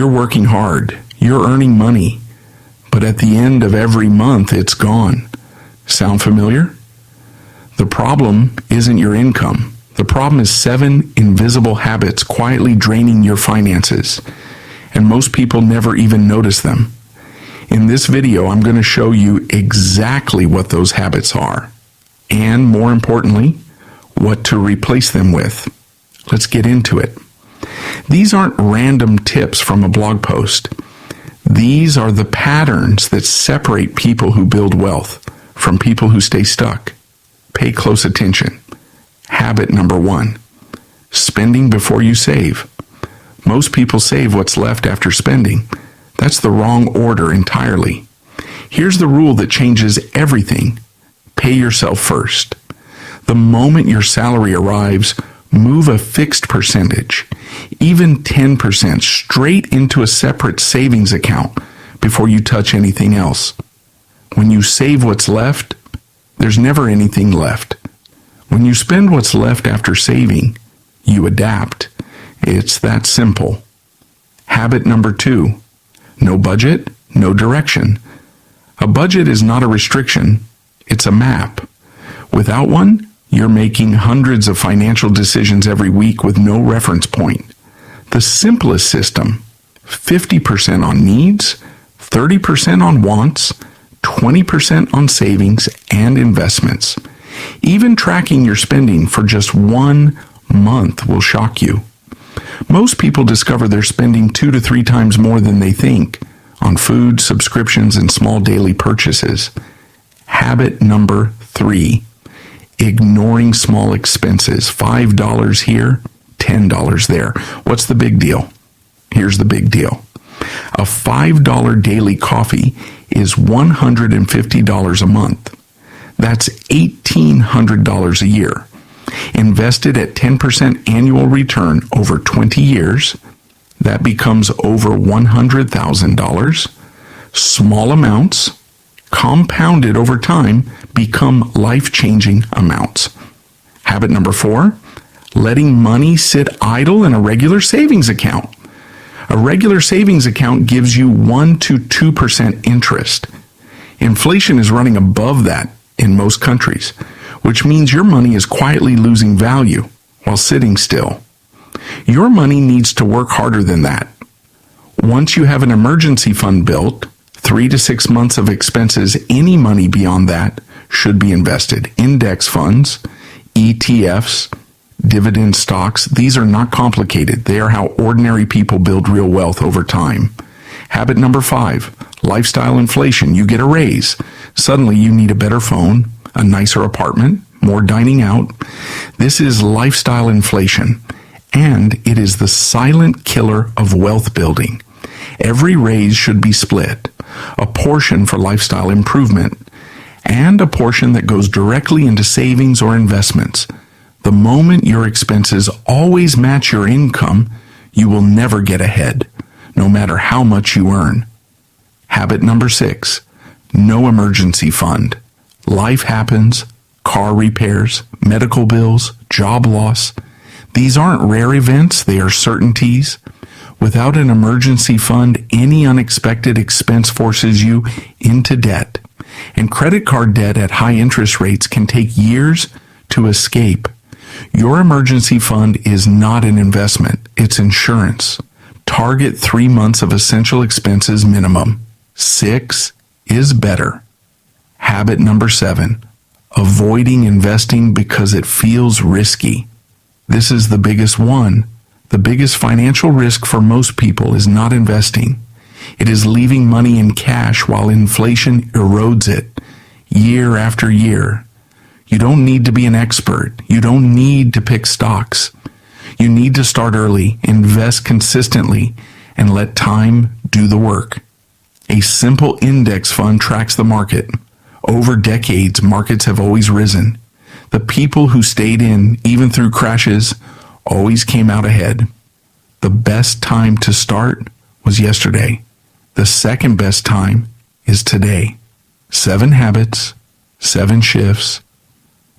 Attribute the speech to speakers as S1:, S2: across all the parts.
S1: You're working hard. You're earning money. But at the end of every month, it's gone. Sound familiar? The problem isn't your income. The problem is 7 invisible habits quietly draining your finances. And most people never even notice them. In this video, I'm going to show you exactly what those habits are. And more importantly, what to replace them with. Let's get into it. These aren't random tips from a blog post. These are the patterns that separate people who build wealth from people who stay stuck. Pay close attention. Habit number 1, spending before you save. Most people save what's left after spending. That's the wrong order entirely. Here's the rule that changes everything. Pay yourself first. The moment your salary arrives, move a fixed percentage, even 10%, straight into a separate savings account before you touch anything else. When you save what's left, there's never anything left. When you spend what's left after saving, you adapt. It's that simple. Habit number 2, no budget, no direction. A budget is not a restriction, it's a map. Without one, you're making hundreds of financial decisions every week with no reference point. The simplest system, 50% on needs, 30% on wants, 20% on savings and investments. Even tracking your spending for just 1 month will shock you. Most people discover they're spending 2 to 3 times more than they think on food, subscriptions, and small daily purchases. Habit number 3, ignoring small expenses. $5 here, $10 there. What's the big deal? Here's the big deal. A $5 daily coffee is $150 a month. That's $1,800 a year. Invested at 10% annual return over 20 years, that becomes over $100,000. Small amounts, compounded over time, become life-changing amounts. Habit number 4, letting money sit idle in a regular savings account. A regular savings account gives you 1 to 2% interest. Inflation is running above that in most countries, which means your money is quietly losing value while sitting still. Your money needs to work harder than that. Once you have an emergency fund built, 3 to 6 months of expenses, any money beyond that should be invested. Index funds, ETFs, dividend stocks, these are not complicated. They are how ordinary people build real wealth over time. Habit number 5, lifestyle inflation. You get a raise. Suddenly you need a better phone, a nicer apartment, more dining out. This is lifestyle inflation, and it is the silent killer of wealth building. Every raise should be split, a portion for lifestyle improvement, and a portion that goes directly into savings or investments. The moment your expenses always match your income, you will never get ahead, no matter how much you earn. Habit number 6, no emergency fund. Life happens, car repairs, medical bills, job loss. These aren't rare events, they are certainties. Without an emergency fund, any unexpected expense forces you into debt. And credit card debt at high interest rates can take years to escape. Your emergency fund is not an investment, it's insurance. Target 3 months of essential expenses minimum. 6 is better. Habit number 7, avoiding investing because it feels risky. This is the biggest one. The biggest financial risk for most people is not investing. It is leaving money in cash while inflation erodes it year after year. You don't need to be an expert. You don't need to pick stocks. You need to start early, invest consistently, and let time do the work. A simple index fund tracks the market. Over decades, markets have always risen. The people who stayed in, even through crashes, always came out ahead. The best time to start was yesterday. The second best time is today. 7 habits, 7 shifts.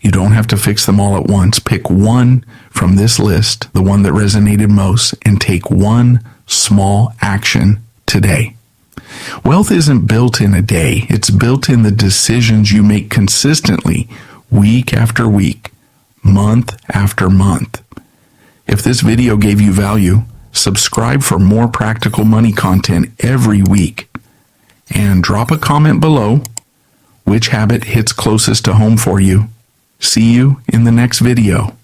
S1: You don't have to fix them all at once. Pick one from this list, the one that resonated most, and take one small action today. Wealth isn't built in a day. It's built in the decisions you make consistently, week after week, month after month. If this video gave you value, subscribe for more practical money content every week. And drop a comment below which habit hits closest to home for you. See you in the next video.